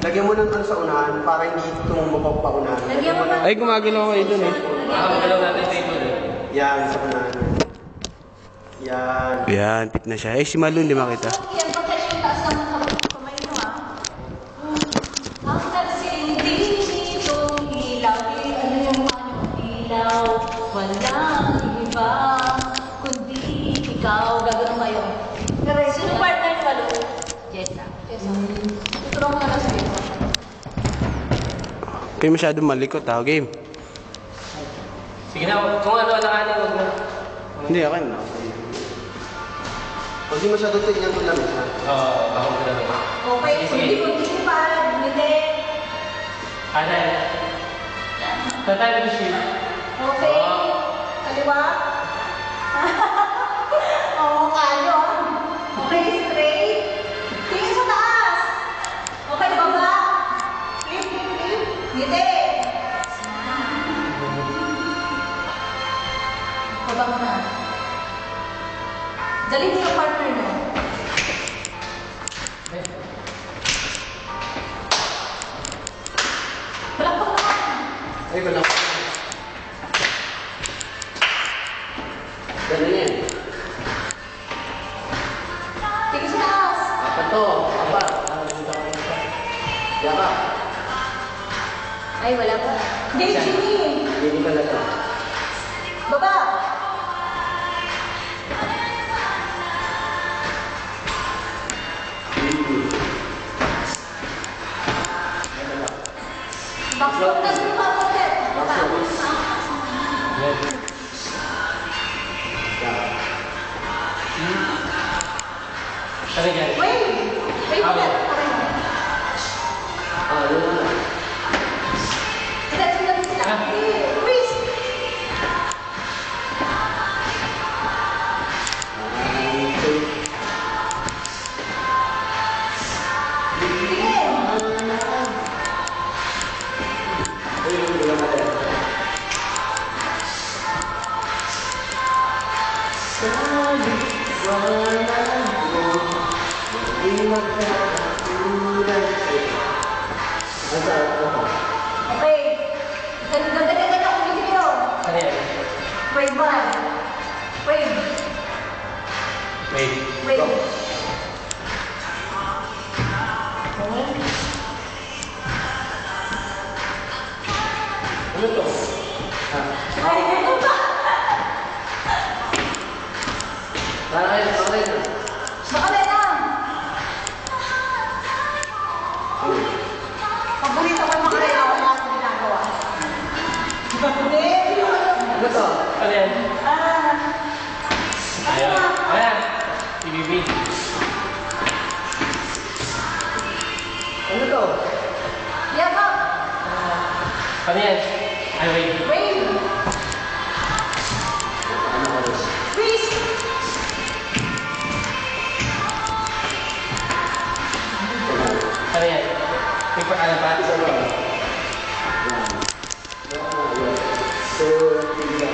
Lagyan mo ng ano sa unahan para hindi tumumupok pa unahan. Lagyan mo Ay, gumagalaw kayo dun eh. Galaw natin table eh. Yan, sa unahan. Yan. Yan, fit na siya. Eh, si Malun, di makita. Yan, pagkaya yung taas ng kamay mo ah. Ang kasi ditong ilaw. Ano yung ilaw? Walang iba, kundi ikaw. Gagano'n kayo. Sino partner ni Malu? Jessa. Tutulong mo na lang sa'yo. Kayo masyadong malikot ha. Game. Sige na, kung ano lang ano, huwag na. Hindi, akin na. Pag di masyado tingnan mo lang isa. Oo, ako ko lang. Okay, kundi pa. Hindi. Ano? Tatay mo siya. Okay. Kaliwa. Oo, kayo. Okay, straight. Tingin sa taas. Okay, baba. Flip. Ngiti. Baba mo na. Dali mo yung partner mo. Balakpak naman. Ay, wala ko. Ganun yan. Tingin sa taas. Apat to. Apat. Yaka. Ay, wala pa. Hindi, Jimmy. Hindi pala to. Baba. Bakit na sila ulit? Ano yan? Wait na. Okay na. Yun na. Sila sila. Twist. Okay. Ganda-ganda ako dito nyo. Ano yan? Wave man. Wave. Wait. Wave. Ano to? Ay, ano ba? Bakit na? Baka na lang. Paborito ko yung makarela. Wala akong ginagawa. Hindi. Ano to? Ano yan? Ayun. Ayan. TVB. Ano to? Yabak. Ano yan? Ay, wait. Wave. Ano ko rin? Twist. Ano yan? May ano pa? Isa ba? Yan. So, tingnan.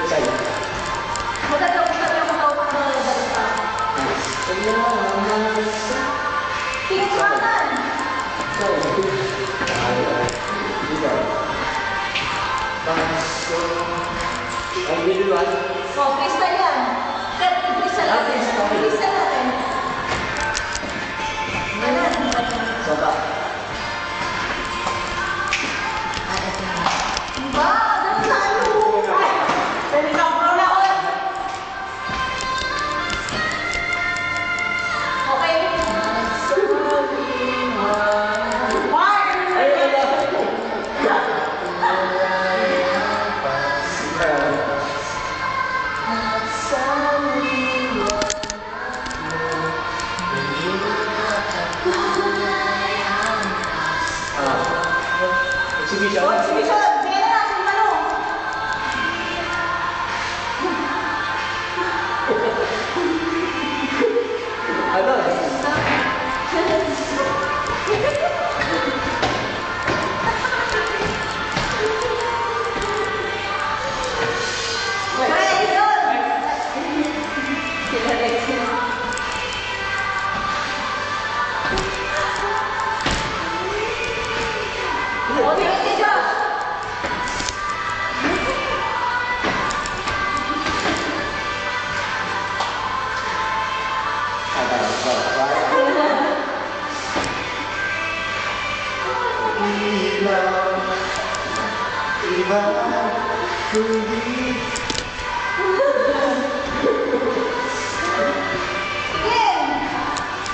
Side. Maganda ko sabi ako tawag ng mga balita. Tingin sa kanan. Ang biluan. So, freestyle yan. Kaya freestyle natin. Freestyle natin. Kanan. Saba. Ba? Dami sa ano? Dali ka bro na ako. Okay. Exhibition. Oh, exhibition. Sige na lang. Sige na lang. Ano? Okay, yun. Sila Rex.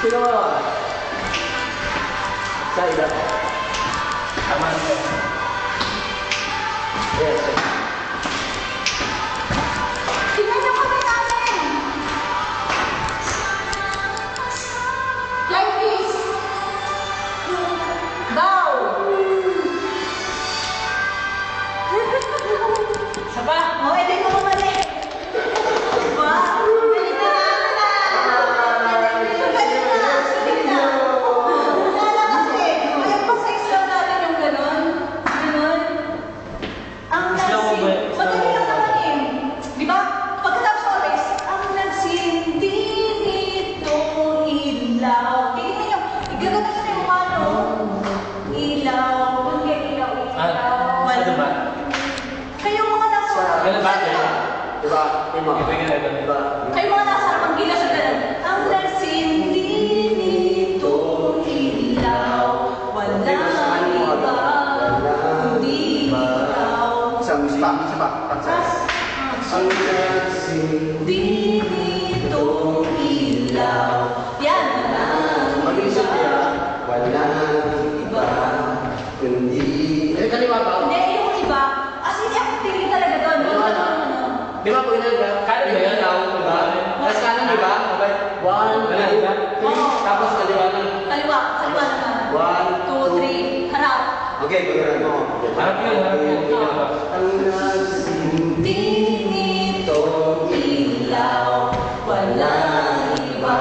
Sino mo? Sa ila. Tama na. Yes. Tingnan niyo kami namin. Like this. Bow. Saba! Oh, edi ko mali. Wow. Galing na namin. Galing na. Galing na. Wala na kasi. Ayaw pa sa extra natin yung ganon. Ganon. Ang Slow mo ba? nagsin. Madali lang naman eh. Di ba? Pagkatapos ng oras, ang nagsindi nitong ilaw. Tingnan niyo. Igagano niyo yung ano. Ilaw. Hanggang ilaw. Ilaw. Ano ba? Kayong mga nasa Ganun ba? Diba? Ima. Diba? Kayong mga nasa harap, ang gila sa ganun. Ang nagsindi nitong ilaw. Walang iba. Kundi ikaw. Ang nagsindi nitong ilaw. Yan. Walang iba. Eh, kaliwa ba? Hindi, yung iba. As in, yung tingin talaga doon. Yung ano. Di ba pag inalaga? Kanan ba yan? Diba? Tapos kanan, di ba? Okay. 1, 2, 3. Tapos kaliwa na. Kaliwa. Kaliwa naman. 2, 3. Harap. Okay, gawin mo. Harap yun, harap yun. Ang nagsindi Nitong ilaw, walang iba.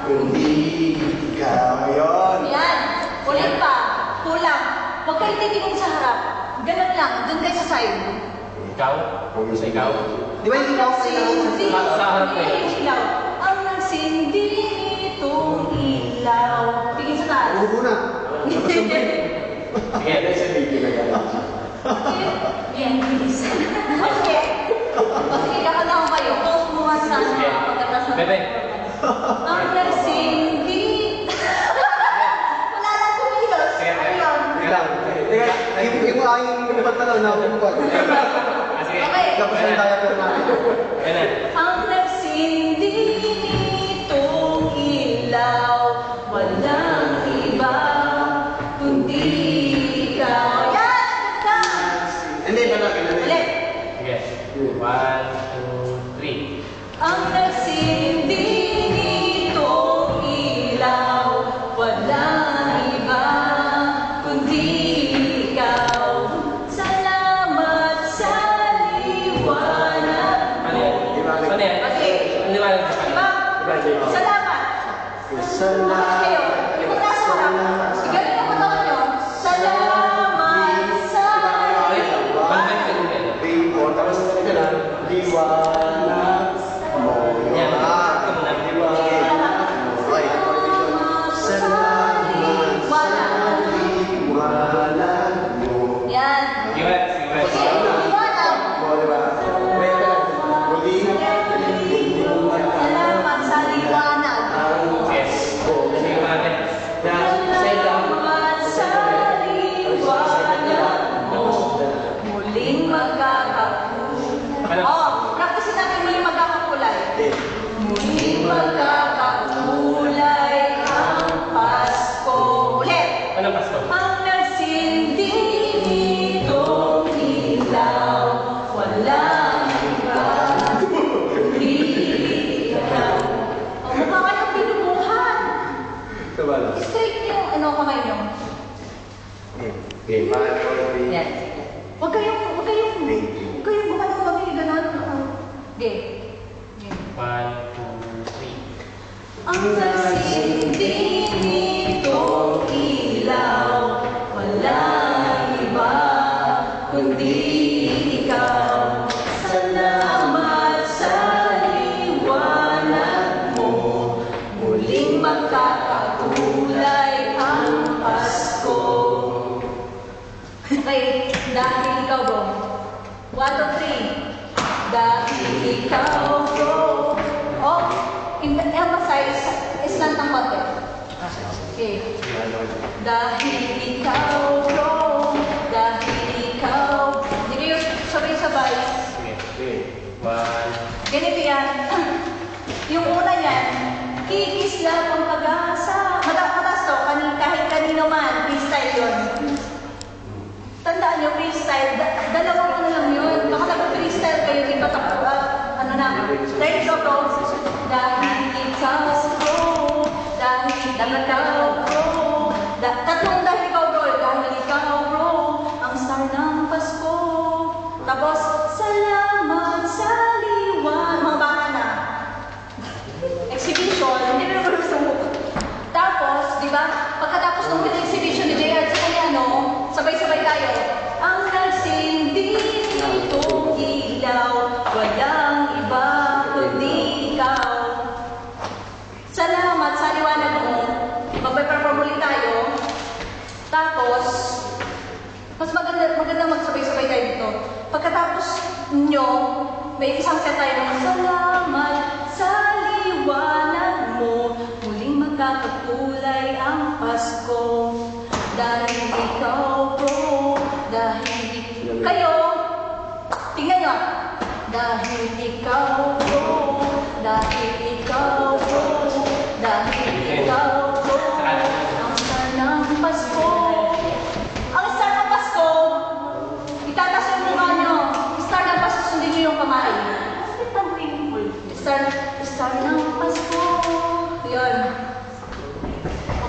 kundi ikaw. Yun. Yan. Ulit pa. Kulang. Huwag kayo titingin sa harap. Ganun lang. Doon kayo sa side. Ikaw? Sa ikaw? Di ba yung ikaw Nagsindi. Sa harap Hindi kayo. yung ilaw. Ang nagsindi nitong ilaw. Tingin sa taas. Ubo na. Sige. Yan, bilis. Okay. O sige, kakanta ko kayo. Post mo nga sa Sige. pagkatas ng Bebe. Ang nagsindi. Wala lang kumilos. Sige, Ano yun? Lang. Teka, yung mo ay yung pagtalaw na upuan. Ah, sige. Okay. Tapos ang diaper natin. Ganun. Ang nagsindi nitong ilaw, walang iba, kundi ikaw. Yan! Ganda! Hindi ba natin? Ulit. Sige. 1, 2, 3. Ang nagsindi nitong ilaw, walang iba, kundi ikaw. Salamat sa liwanag. Ano yan? Ano yan? Okay. Ano ba? Diba? Salamat. Salamat. Kayo, yung nasa harap, igaling ang katawan nyo. Salamat sa Balik ka din. Billboard. Tapos ito na. Liwanag mo. Yan. Ah, Ito muna. liwanag mo. Okay. Salamat sa liwanag mo. Yan. Sige, sige. Sige, liwanag. Mo, diba? Muli. Salamat sa liwanag. Sige. Sige pa natin. Salamat sa liwanag mo. Muling magkakakulay. Oh, practice natin muling magkakakulay. Muling magkakakulay ang Pasko. Ulit. Anong Pasko? Ang nagsindi nitong ilaw, walang iba, kundi ikaw. O, mukha kayong binubuhan. Ito ba lang? Straight yung ano kamay nyo. Okay, Yan. Huwag kayong gumano kami ganon. Okay. 1, 2, 3. Ang nagsindi nitong ilaw, walang iba, kundi ikaw. Salamat sa liwanag mo, muling magkakakulay ang Pasko. Okay, dahil ikaw, bro. 1, 2, 3. Dahil ikaw, bro. Oh, emphasize, is not Sige. Dahil ikaw, bro. Dahil ikaw. Hindi kayo sabay-sabay. Sige. One. Ganito yan. Yung una yan, kikisla ang pag-asa. Mataas to, kahit kanino man, freestyle yun. Tandaan nyo, freestyle. Dalawang ano lang yun. Baka nag-freestyle kayo, di ba ano na. Ready go, bro. Dahil ikaw, bro. Dahil ikaw, bro. Tatlong dahil ikaw, bro. Dahil ikaw, bro. Ang star ng Pasko. Tapos, salamat sa liwan. Mga bata na. Exhibition. Hindi na naman gusto mo. Tapos, di ba? Pagkatapos ng exhibition ni JR sa kanya, no? Sabay-sabay tayo. Ang nagsindi nitong ilaw, walang iba kundi ikaw. Salamat sa liwanag mo. Magpe-perform ulit tayo. Tapos, mas maganda magsabay-sabay tayo dito. Pagkatapos nyo, may isang set tayo ng salamat sa liwanag mo. Muling magkakakulay ang Pasko. Dahil ikaw, bro. Dahil kayo, tingnan nyo. Dahil ikaw, bro. Dahil ikaw, bro. Dahil ikaw, bro. Ang star ng Pasko. Ang star ng Pasko, itatas yung mukha nyo. Star ng Pasko, sundin nyo yung kamay. Star ng Pasko. Yun.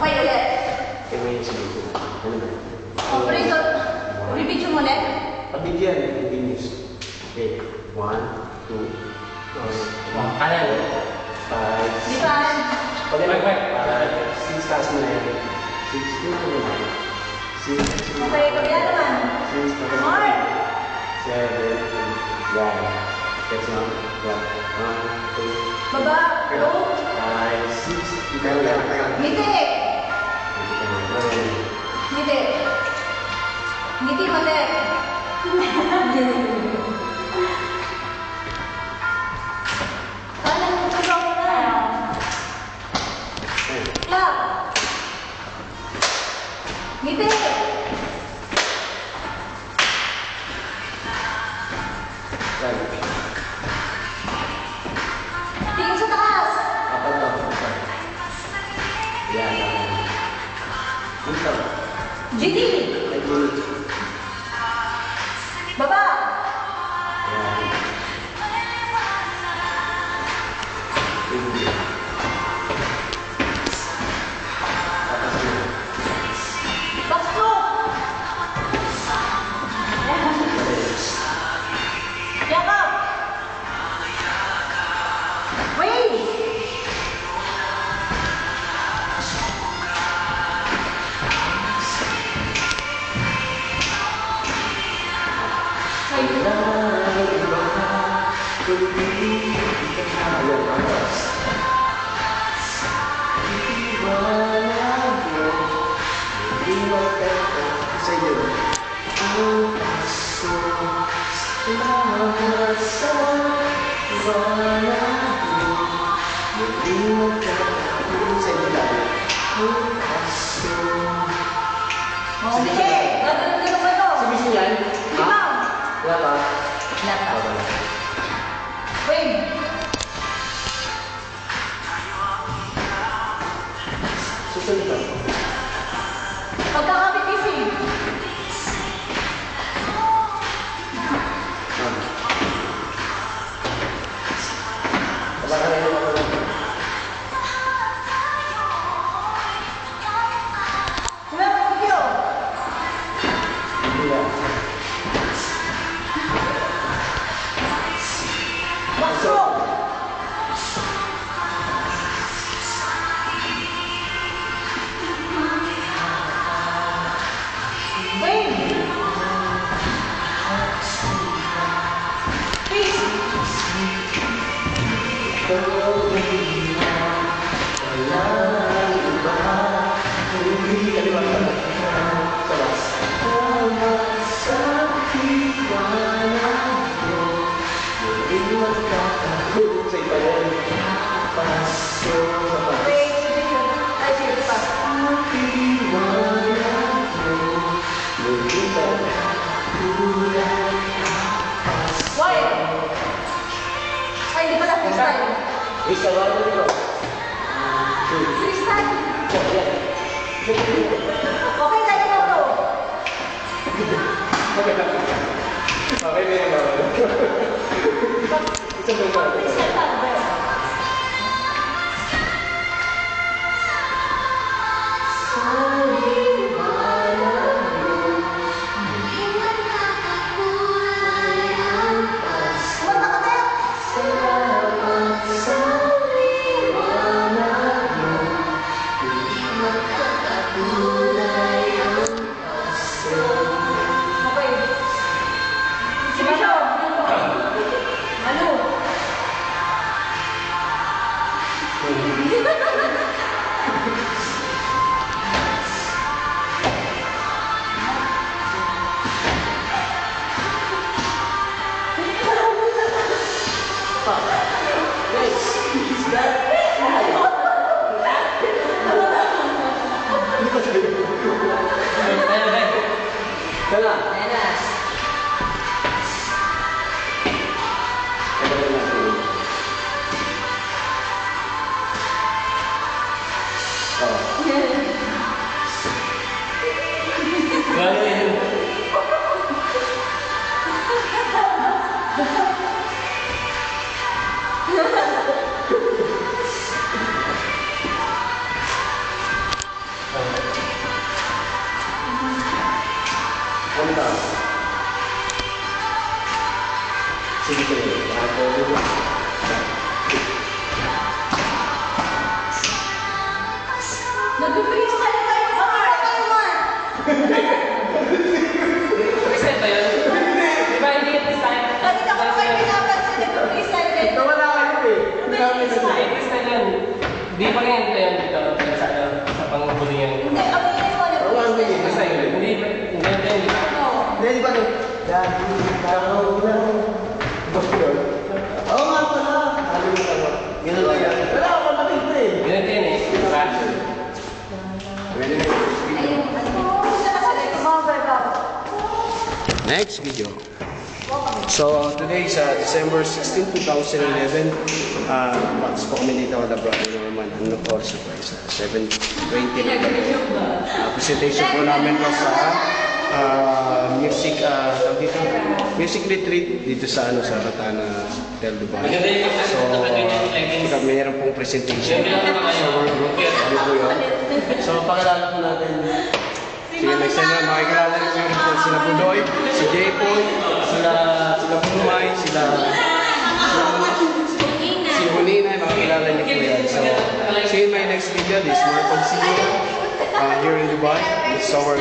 Okay, ulit. Operator, repeat yung ulit. Pabigyan, finish. Okay, 1, 2, 3, Kanan. 5, Di ba? 6 taas mo na yan. 6, 2 naman. 6, 2, Okay, kaya naman. 6, Mark! 7, 8, 9. That's one. 1, 2, Baba, bro. 5, 6. Ngiti. Ngiti. Ngiti, mali. Kanan, tulong mo na. Clap. Ngiti. Tingin sa taas. GD. Baba. Backstroke. Yakap. Wave. Okay. Gagawin ko ito. Submission yan? Limang. Wala pa. Lata. Wave. Susunod ba? Pagkakabit-isip. Wala ka rin ako. Limang video. Hindi yan. Backstroke. Wave. Peace. Sa iba yan. Paso. Wait, sige. Ay, sige pa. Okay, tayo na to. Okay na yun. Isang ba ito? Isa tayo. Kala. Galing. Punta. Sige ko yun. Ako dito. Nag-freeze tayo tayo. Bakit tayo, Mark? Present ba yun? Di ba hindi yung design? Kanina ko kayo pinapansin, nag-freeze tayo din. Nawala kayo eh. Hindi namin Ay, present yun. Di pa rin ito yun dito. Sa panghuli yan. Hindi, ako yung wala. Oo, ang hindi. Basta yun. Hindi ba? Hindi yun. Ano? Hindi ba ito? Dahil ikaw lang. Bakit yun? Oo nga pala. Nakalimutan ko. Ganun lang yan. Wala ako nakita eh. Ganito yun eh. Diba? Ayun, ano? Gusto ka sa ito, mga verbal. Next video. So today is December 16, 2011. Tapos po kami dito wala brother naman. Ano po, surprise. 7:20 na. Presentation po namin po sa music dito, music retreat dito sa sa Ratana Del Dubai. So mayroon pong presentation. Ano po yun? So pakilala po natin. Sige, next time na makikilala niyo rin po sila Budoy, si J-Poy, sila Pumay, sila si Hunina, makikilala niyo po yan. So, see you in my next video. This is Marco Sino here in Dubai. It's our